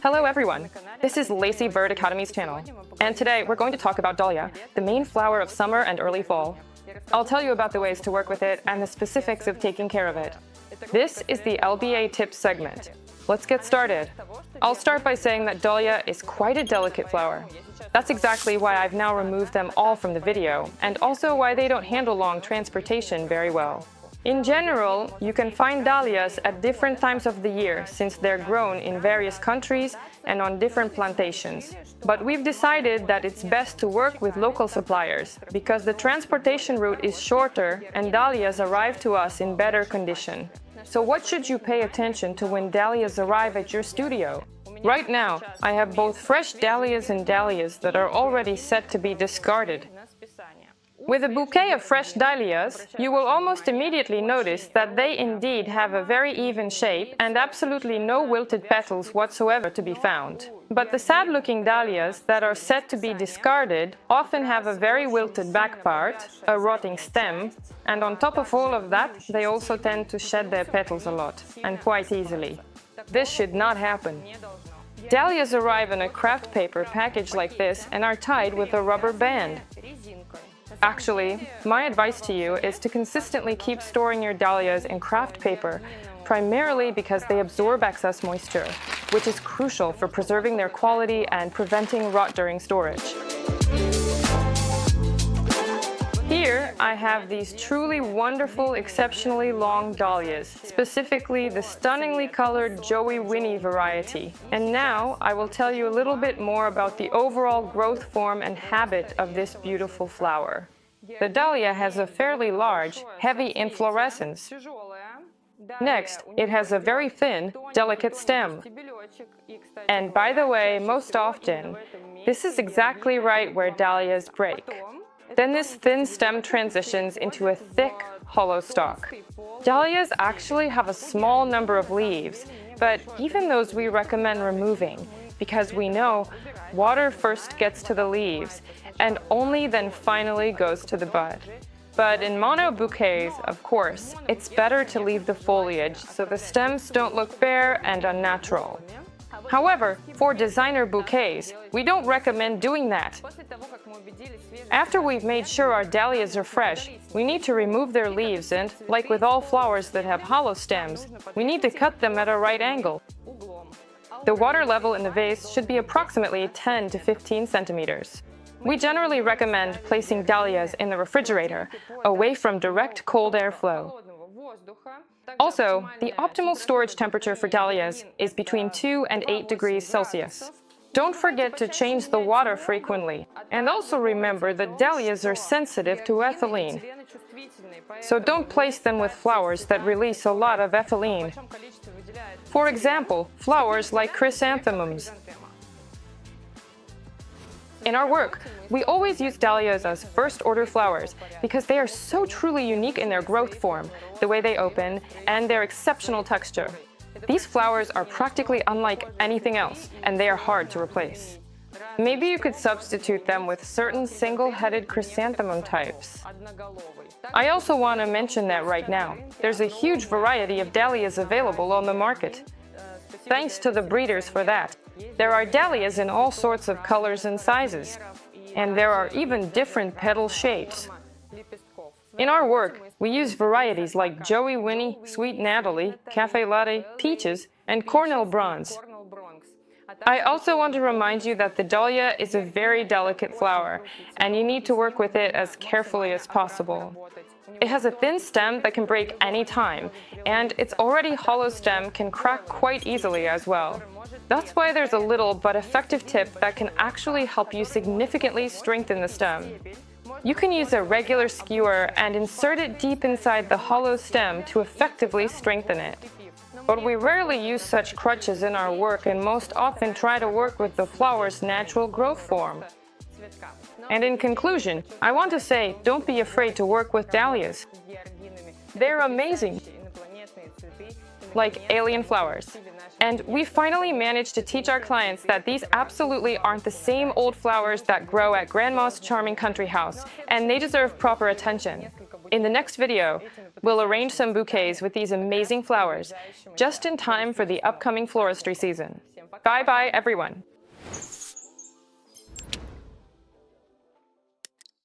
Hello everyone, this is Lacy Bird Academy's channel, and today we're going to talk about Dahlia, the main flower of summer and early fall. I'll tell you about the ways to work with it and the specifics of taking care of it. This is the LBA tips segment. Let's get started. I'll start by saying that Dahlia is quite a delicate flower. That's exactly why I've now removed them all from the video, and also why they don't handle long transportation very well. In general, you can find dahlias at different times of the year since they're grown in various countries and on different plantations. But we've decided that it's best to work with local suppliers because the transportation route is shorter and dahlias arrive to us in better condition. So what should you pay attention to when dahlias arrive at your studio? Right now, I have both fresh dahlias and dahlias that are already set to be discarded. With a bouquet of fresh dahlias, you will almost immediately notice that they indeed have a very even shape and absolutely no wilted petals whatsoever to be found. But the sad-looking dahlias that are set to be discarded often have a very wilted back part, a rotting stem, and on top of all of that, they also tend to shed their petals a lot, and quite easily. This should not happen. Dahlias arrive in a craft paper package like this and are tied with a rubber band. Actually, my advice to you is to consistently keep storing your dahlias in craft paper, primarily because they absorb excess moisture, which is crucial for preserving their quality and preventing rot during storage. Here, I have these truly wonderful, exceptionally long dahlias, specifically the stunningly colored Joey Winnie variety. And now, I will tell you a little bit more about the overall growth form and habit of this beautiful flower. The dahlia has a fairly large, heavy inflorescence. Next, it has a very thin, delicate stem. And by the way, most often, this is exactly right where dahlias break. Then this thin stem transitions into a thick, hollow stalk. Dahlias actually have a small number of leaves, but even those we recommend removing, because we know water first gets to the leaves and only then finally goes to the bud. But in mono bouquets, of course, it's better to leave the foliage so the stems don't look bare and unnatural. However, for designer bouquets, we don't recommend doing that. After we've made sure our dahlias are fresh, we need to remove their leaves and, like with all flowers that have hollow stems, we need to cut them at a right angle. The water level in the vase should be approximately 10 to 15 centimeters. We generally recommend placing dahlias in the refrigerator, away from direct cold airflow. Also, the optimal storage temperature for dahlias is between 2 and 8 degrees Celsius. Don't forget to change the water frequently, and also remember that dahlias are sensitive to ethylene. So don't place them with flowers that release a lot of ethylene. For example, flowers like chrysanthemums. In our work, we always use dahlias as first-order flowers because they are so truly unique in their growth form, the way they open, and their exceptional texture. These flowers are practically unlike anything else, and they are hard to replace. Maybe you could substitute them with certain single-headed chrysanthemum types. I also want to mention that right now, there's a huge variety of dahlias available on the market. Thanks to the breeders for that. There are dahlias in all sorts of colors and sizes, and there are even different petal shapes. In our work, we use varieties like Joey Winnie, Sweet Natalie, Cafe Latte, Peaches, and Cornell Bronze. I also want to remind you that the dahlia is a very delicate flower, and you need to work with it as carefully as possible. It has a thin stem that can break any time, and its already hollow stem can crack quite easily as well. That's why there's a little but effective tip that can actually help you significantly strengthen the stem. You can use a regular skewer and insert it deep inside the hollow stem to effectively strengthen it. But we rarely use such crutches in our work and most often try to work with the flower's natural growth form. And in conclusion, I want to say, don't be afraid to work with dahlias. They're amazing, like alien flowers. And we finally managed to teach our clients that these absolutely aren't the same old flowers that grow at Grandma's charming country house, and they deserve proper attention. In the next video, we'll arrange some bouquets with these amazing flowers, just in time for the upcoming floristry season. Bye bye, everyone.